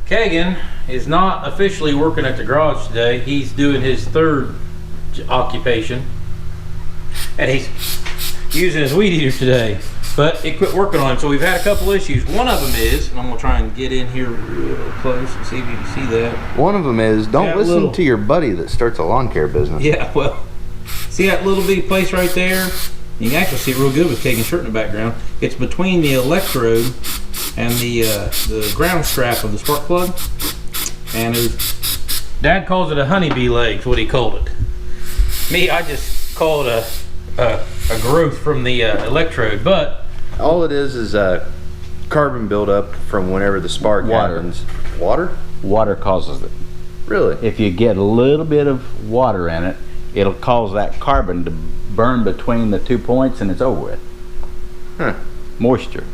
Kagan is not officially working at the garage today. He's doing his third occupation, and he's using his weed eater today. But it quit working on him, so we've had a couple issues. One of them is, and I'm gonna try and get in here real close and see if you can see that. One of them is, don't listen to your buddy that starts a lawn care business. Yeah, well, see that little bitty place right there? You can actually see it real good with Kagan's shirt in the background. It's between the electrode and the ground strap of the spark plug. And Dad calls it a honeybee leg, is what he called it. Me, I just call it a growth from the electrode, but all it is carbon buildup from whenever the spark happens. Water? Water causes it. Really? If you get a little bit of water in it, it'll cause that carbon to burn between the 2 points, and it's over with. Huh. Moisture.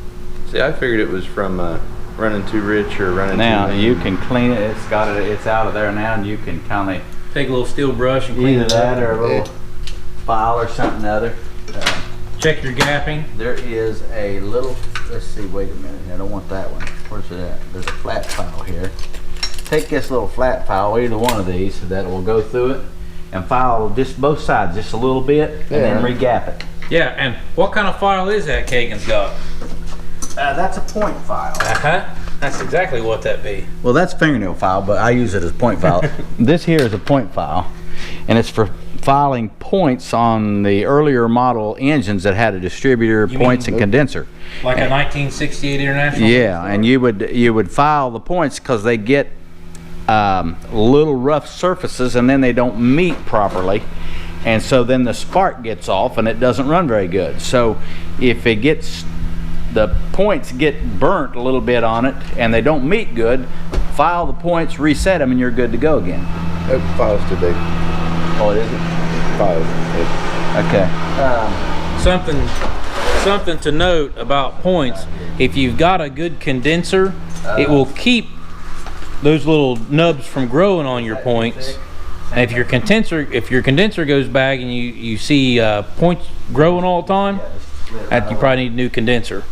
See, I figured it was from running too rich or running now, too... Now you can clean it. It's out of there now, and you can kind of take a little steel brush and clean either it that up. or a little file or something other. Check your gapping. There is a little, let's see, wait a minute, I don't want that one. Where's it at? There's a flat file here. Take this little flat file, either one of these, that will go through it, and file just both sides just a little bit, and then re-gap it. Yeah, and what kind of file is that Kagan's got? That's a point file. That's exactly what that be. Well, that's fingernail file, but I use it as point file. This here is a point file, and it's for filing points on the earlier model engines that had a distributor, points, and condenser. Like a 1968 International? Yeah, and you would file the points because they get little rough surfaces, and then they don't meet properly, and so then the spark gets off and it doesn't run very good. So if it gets, the points get burnt a little bit on it and they don't meet good, file the points, reset them, and you're good to go again. That file's too big. Oh, it isn't? File's okay. Something to note about points: if you've got a good condenser, it will keep those little nubs from growing on your points. And if your condenser goes bad and you see points growing all the time, you probably need a new condenser.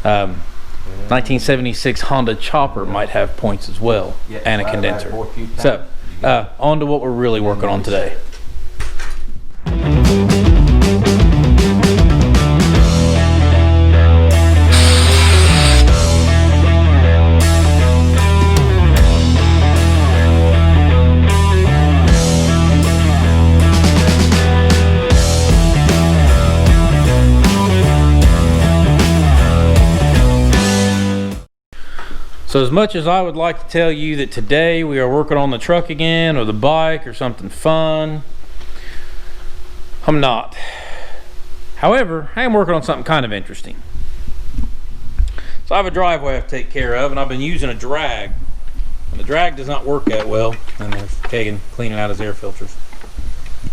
1976 Honda Chopper might have points as well, and a condenser. So on to what we're really working on today. So as much as I would like to tell you that today we are working on the truck again or the bike or something fun, I'm not. However, I am working on something kind of interesting. So I have a driveway I have to take care of, and I've been using a drag. And the drag does not work that well. And there's Kagan cleaning out his air filters.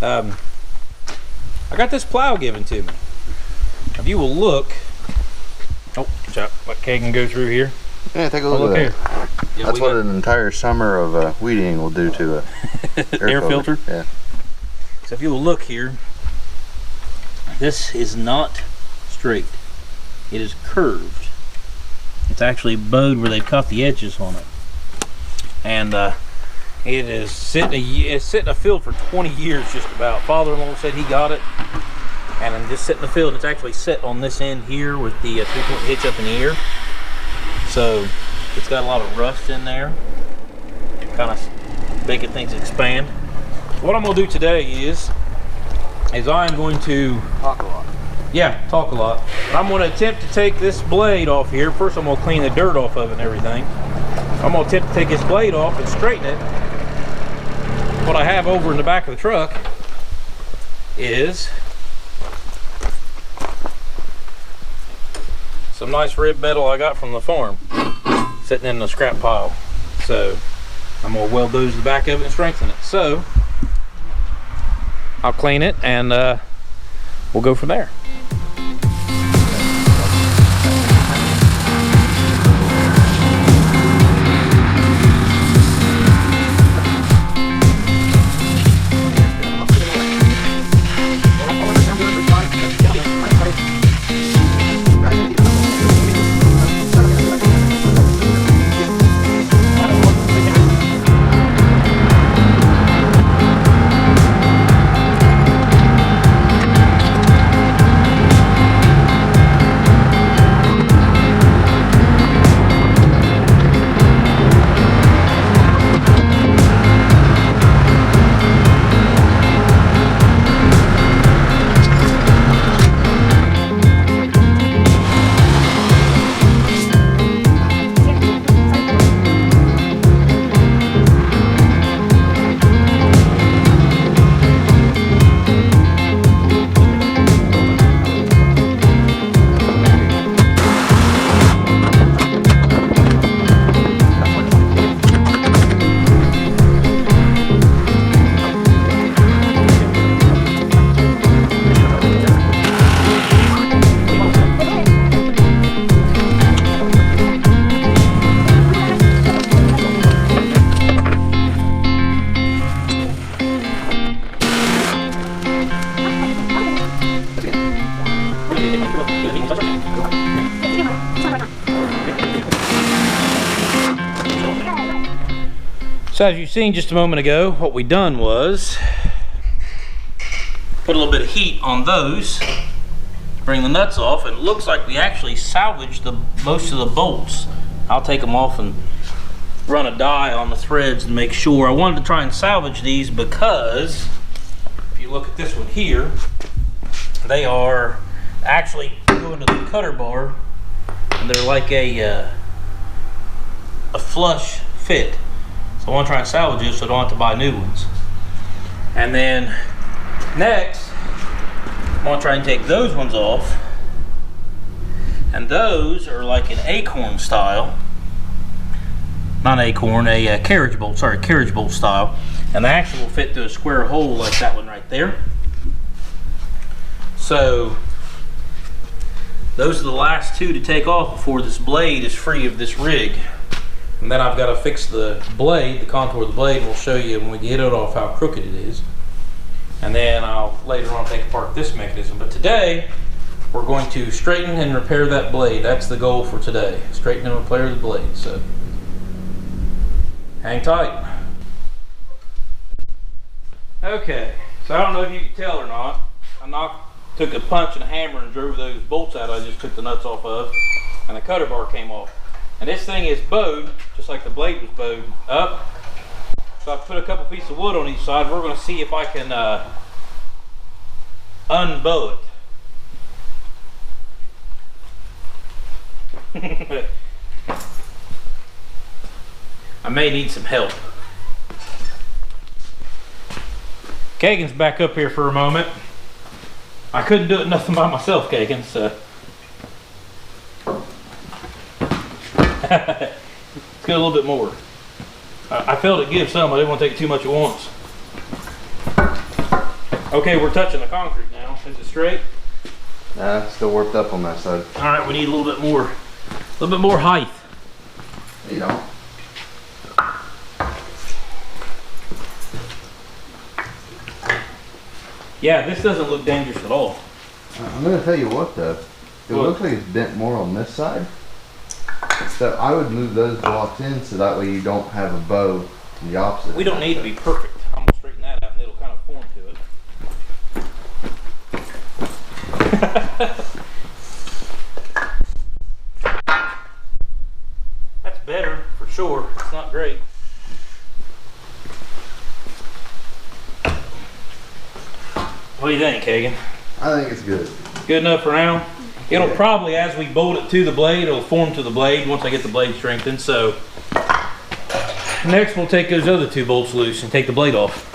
I got this plow given to me. If you will look, let Kagan go through here. Yeah, take a look at that. Yeah, that's what an entire summer of weed eating will do to a air filter. Yeah. So if you will look here, this is not straight. It is curved. It's actually bowed where they've cut the edges on it. And it is it's sitting in a field for 20 years just about. Father-in-law said he got it. And I'm just sitting in the field. It's actually set on this end here with the 3-point hitch up in the ear. So it's got a lot of rust in there, kind of making things expand. What I'm going to do today is I'm going to talk a lot. Yeah, talk a lot. I'm going to attempt to take this blade off here. First, I'm going to clean the dirt off of it and everything. I'm going to attempt to take this blade off and straighten it. What I have over in the back of the truck is some nice rib metal I got from the farm sitting in the scrap pile. So I'm going to weld those to the back of it and strengthen it. So I'll clean it and we'll go from there. So as you've seen just a moment ago, what we done was put a little bit of heat on those, bring the nuts off, and it looks like we actually salvaged most of the bolts. I'll take them off and run a die on the threads and make sure. I wanted to try and salvage these because if you look at this one here, they are actually going to the cutter bar, and they're like a flush fit. So I want to try and salvage it so I don't have to buy new ones. And then next, I want to try and take those ones off. And those are like an acorn style. Not an acorn, a carriage bolt, sorry, carriage bolt style. And they actually will fit through a square hole like that one right there. So those are the last two to take off before this blade is free of this rig. And then I've got to fix the blade, the contour of the blade, and we'll show you when we get it off how crooked it is. And then I'll later on take apart this mechanism. But today, we're going to straighten and repair that blade. That's the goal for today. Straighten and repair the blade. So, hang tight. Okay, so I don't know if you can tell or not. Took a punch and a hammer and drove those bolts out I just took the nuts off of, and the cutter bar came off. And this thing is bowed, just like the blade was bowed up. So I put a couple pieces of wood on each side. We're going to see if I can unbow it. I may need some help. Kagan's back up here for a moment. I couldn't do it nothing by myself, Kagan, so. Let's get a little bit more. I felt it give some. I didn't want to take too much at once. Okay, we're touching the concrete now. Is it straight? Nah, it's still warped up on that side. All right, we need a little bit more height. You know. Yeah, this doesn't look dangerous at all. I'm gonna tell you what though, it What? looks like it's bent more on this side. So I would move those blocks in so that way you don't have a bow the opposite. We don't need to be perfect. I'm gonna straighten that out and it'll kind of form to it. That's better for sure. It's not great. What do you think, Kagan? I think it's good. Good enough for now? It'll probably, as we bolt it to the blade, it'll form to the blade once I get the blade strengthened. So next we'll take those other two bolts loose and take the blade off.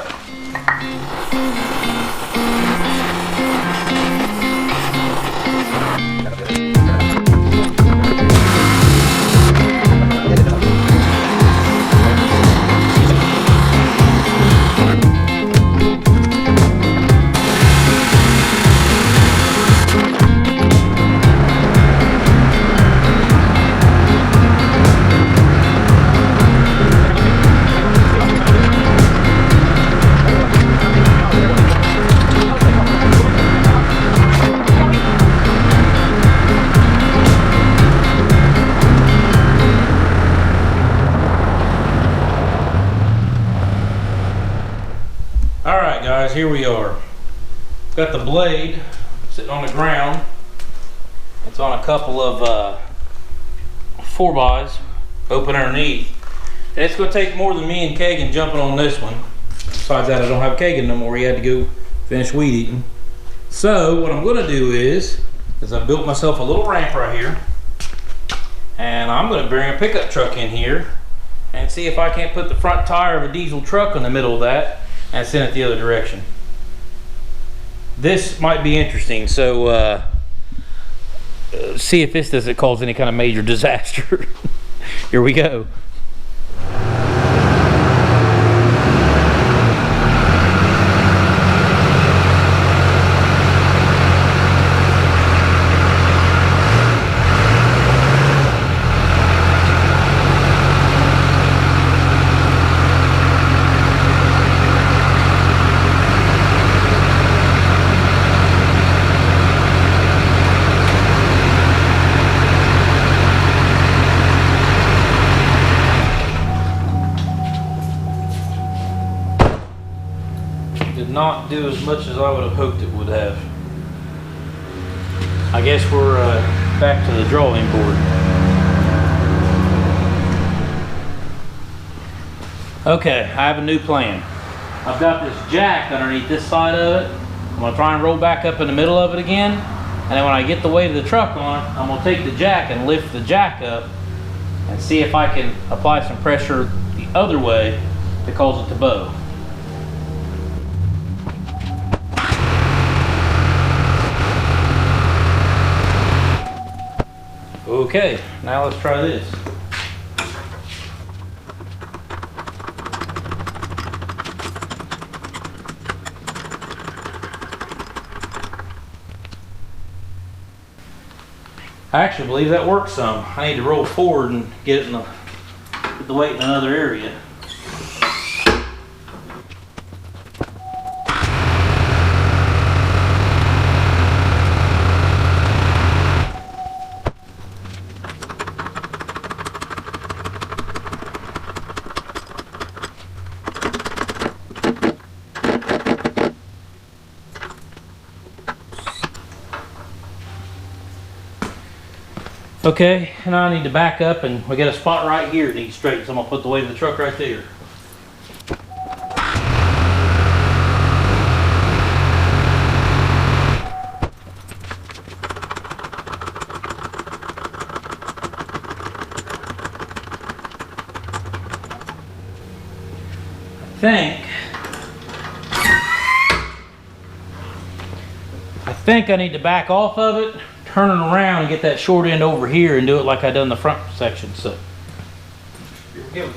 Alright guys, here we are. Got the blade sitting on the ground. It's on a couple of 4x open underneath. And it's going to take more than me and Kagan jumping on this one. Besides that, I don't have Kagan no more. He had to go finish weed eating. So what I'm going to do is I built myself a little ramp right here. And I'm going to bring a pickup truck in here and see if I can't put the front tire of a diesel truck in the middle of that and send it the other direction. This might be interesting, so see if this doesn't cause any kind of major disaster. Here we go. not do as much as I would have hoped it would have. I guess we're back to the drawing board. Okay, I have a new plan. I've got this jack underneath this side of it. I'm gonna try and roll back up in the middle of it again. And then when I get the weight of the truck on it, I'm gonna take the jack and lift the jack up and see if I can apply some pressure the other way to cause it to bow. Okay, now let's try this. I actually believe that works some. I need to roll forward and get it in get the weight in another area. Okay, and now I need to back up, and we got a spot right here that needs straight, so I'm gonna put the weight of the truck right there. I think I need to back off of it, turn it around and get that short end over here and do it like I done the front section. So here we go.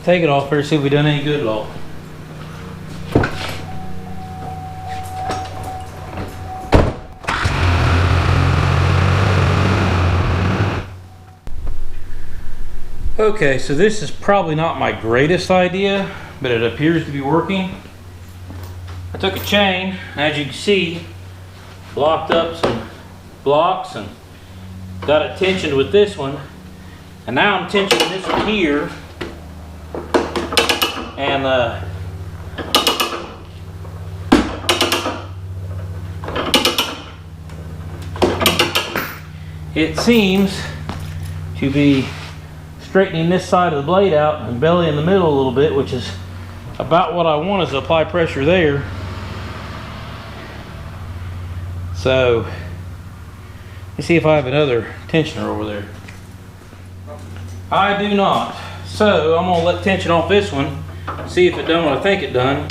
Take it off here, see if we done any good at all. Okay, so this is probably not my greatest idea, but it appears to be working. I took a chain, as you can see, blocked up some blocks and got it tensioned with this one. And now I'm tensioning this one here. And it seems to be straightening this side of the blade out and belly in the middle a little bit, which is about what I want, is to apply pressure there. So let's see if I have another tensioner over there. I do not. So I'm gonna let tension off this one, see if it done what I think it done,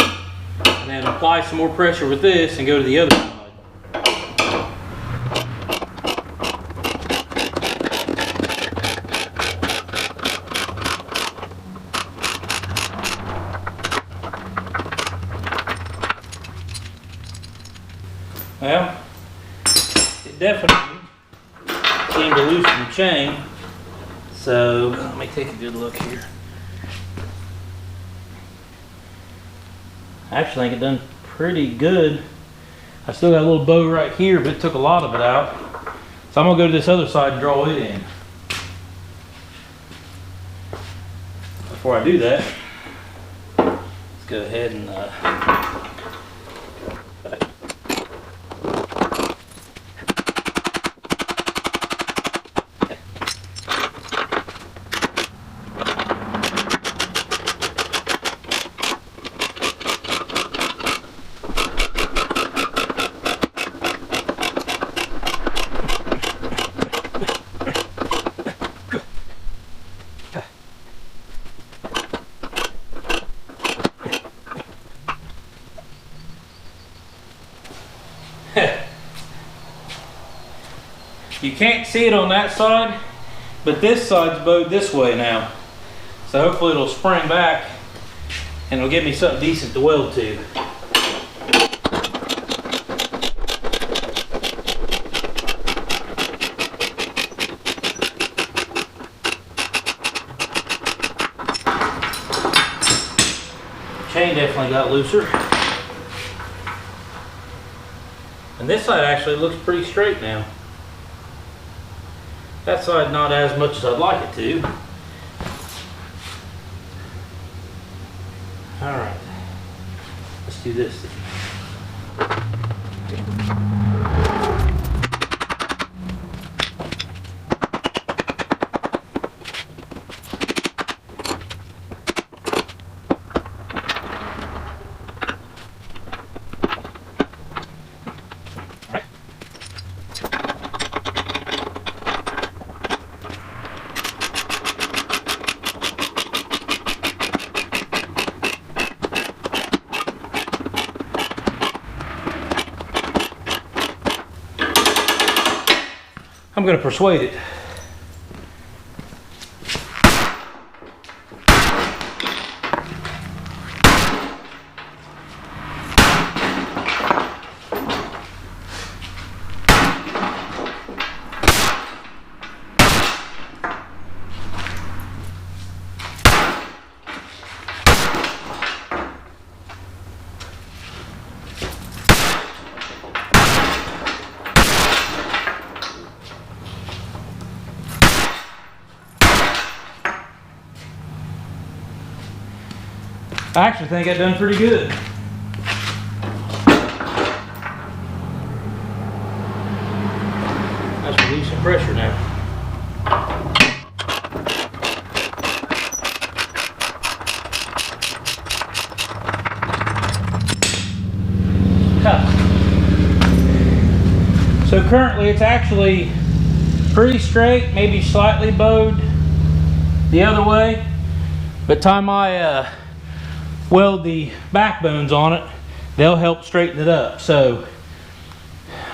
and then apply some more pressure with this and go to the other side. Well, it definitely seemed to loosen the chain. So let me take a good look here. I actually think it done pretty good. I still got a little bow right here, but it took a lot of it out. So I'm gonna go to this other side and draw it in. Before I do that, let's go ahead and You can't see it on that side, but this side's bowed this way now. So hopefully it'll spring back and it'll give me something decent to weld to. Chain definitely got looser. And this side actually looks pretty straight now. That side not as much as I'd like it to. All right, let's do this. I'm going to persuade it. I actually think I've done pretty good. Let's relieve some pressure now. So currently it's actually pretty straight, maybe slightly bowed the other way. By the time I weld the backbones on it, they'll help straighten it up. So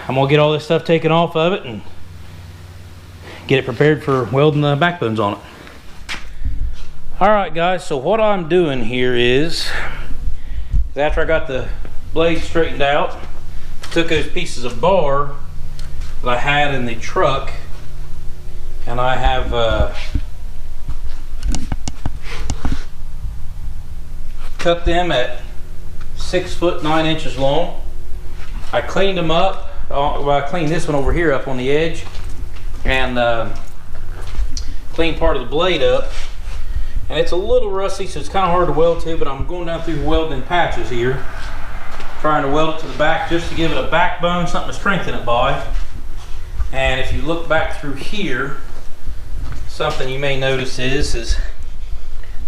I'm gonna get all this stuff taken off of it and get it prepared for welding the backbones on it. All right guys, so what I'm doing here is after I got the blade straightened out, took those pieces of bar that I had in the truck and I have cut them at 6 foot 9 inches long. I cleaned them up. Well, I cleaned this one over here up on the edge and cleaned part of the blade up. And it's a little rusty, so it's kind of hard to weld to, but I'm going down through welding patches here, trying to weld it to the back just to give it a backbone, something to strengthen it by. And if you look back through here, something you may notice is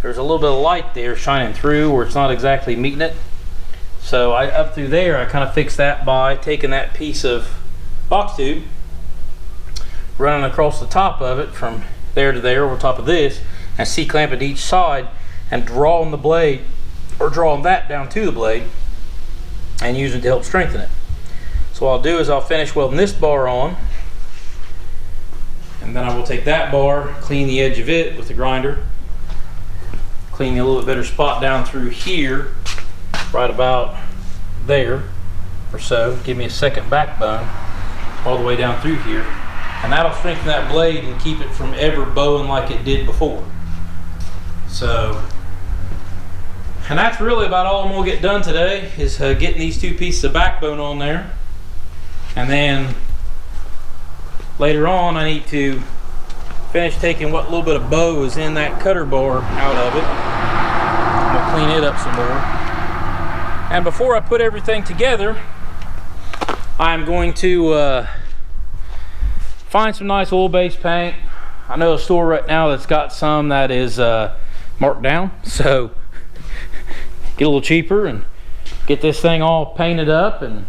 there's a little bit of light there shining through where it's not exactly meeting it. So up through there, I kind of fixed that by taking that piece of box tube, running across the top of it from there to there over top of this, and C-clamping each side and drawing the blade, or drawing that down to the blade and using it to help strengthen it. So what I'll do is I'll finish welding this bar on, and then I will take that bar, clean the edge of it with the grinder, clean a little bit better spot down through here, right about there or so. Give me a second backbone all the way down through here, and that'll strengthen that blade and keep it from ever bowing like it did before. So, and that's really about all I'm gonna get done today, is getting these two pieces of backbone on there, and then later on I need to finish taking what little bit of bow is in that cutter bar out of it. I'm gonna clean it up some more. And before I put everything together, I'm going to find some nice oil-based paint. I know a store right now that's got some that is marked down, so get a little cheaper and get this thing all painted up, and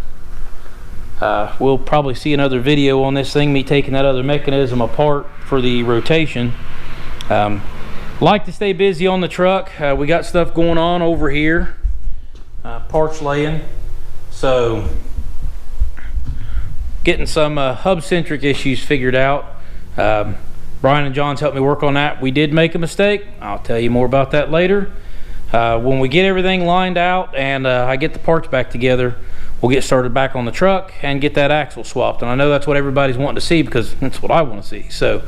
we'll probably see another video on this thing, me taking that other mechanism apart for the rotation. Like to stay busy on the truck. We got stuff going on over here, parts laying, so getting some hub-centric issues figured out. Brian and John's helped me work on that. We did make a mistake. I'll tell you more about that later. When we get everything lined out and I get the parts back together, we'll get started back on the truck and get that axle swapped. And I know that's what everybody's wanting to see, because that's what I want to see. So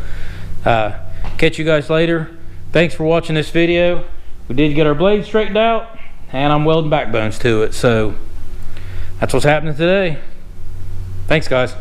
catch you guys later. Thanks for watching this video. We did get our blade straightened out, and I'm welding backbones to it. So that's what's happening today. Thanks, guys.